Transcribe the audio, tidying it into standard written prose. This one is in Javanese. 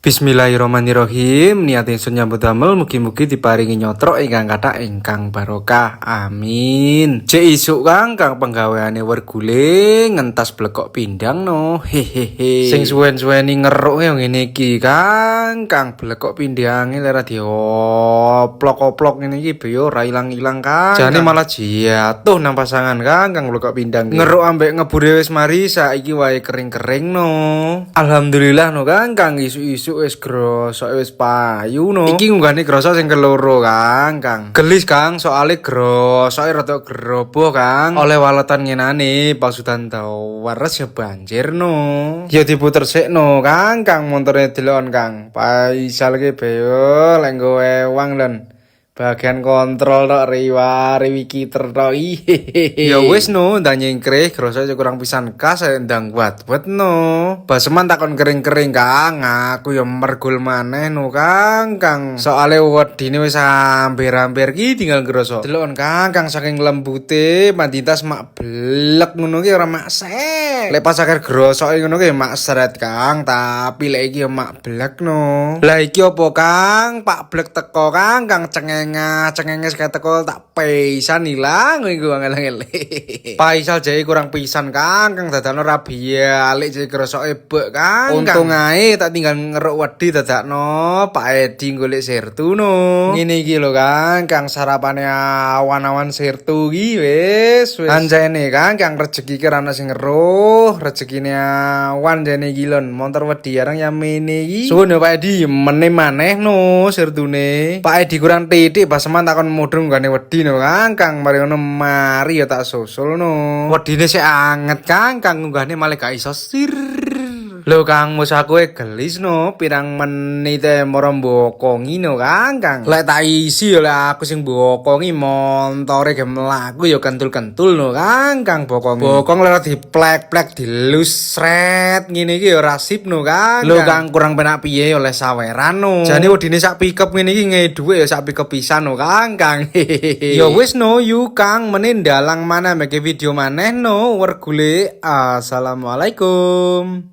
Bismillahirrahmanirrahim. Niat ingsun nyambut damel mugi-mugi diparingi nyotrok ingkang kathah ingkang barokah. Amin. Cek isuk Kang penggaweane werguling ngentas blekok pindang no. Hehehe. Sing suwen-suweni ngeruk yo ngene iki Kang blekok pindange lera dioplok-oplok ngene iki be ora ilang-ilang Kang. Jane malah jatuh nang pasangan Kang blekok pindang. Ngeruk ambek ngebure wis mari saiki wae kering-kering no. Alhamdulillah no Kang isu-isu wis grosok wis payu no. Iki ngunggahne grosok sing keloro Kang. Gelis Kang soale grosoke rada geroboh Kang. Oleh waletan ngenane pasudan waras ya banjir no. Ya diputer sik no Kang montore delokon Kang. Paisal ki beo lek nggo ewang lon. Bagian kontrol tok riwi kiter tok. Ya wis no, ndang nyengkreh grosok kurang pisan kas ndang buat no. Baseman takon kering-kering Kang, aku ya mergul maneh no Kang. Soale wedine wis hampir-hampir ki tinggal grosok. Delokon Kang saking lembute panditas mak blek ngono ki ora mak sek. Lek pas akhir grosoke ngono ki mak seret Kang, tapi lek iki ya mak blek no. Lah iki opo Kang? Pak blek teko Kang cengenges kaya teko tak pisan ilang iku angel-angel. Paisal jake kurang pisan Kang dadakno rabi alik jake grosoke bek Kang. Untung ae tak tinggal ngeruk wedi dadakno Pak Edi golek sirtu no. Ngene iki lho Kang sarapane awan-awan sirtu iki wis anjene Kang rezeki ki ana sing ngeruh, rezekine awan jane iki lon montor wedi areng yamene iki. Suwun ya Pak Edi meneh maneh no sirtune. Pak Edi kurang titik baseman takon mudhun gane wedi no Kang mari ngono mari ya tak susul no. Wedine sik anget Kang ngunggahne malah gak iso sir. Lho Kang musaku gelis no pirang menit moro mbokongi no Kang. Lek tak isi yo lek aku sing mbokongi montore ge mlaku yo kentul-kentul no Kang bokongi. Bokong lek diplek-plek dilus sret ngene iki yo ora sip no Kang. Lho Kang kurang penak piye oleh saweran no. Jane wedine sak pickup ngene iki nge dhuwit yo sak pickup pisan no Kang. Yo wis no yu Kang meneh ndalang maneh make video maneh no wergule. Assalamualaikum.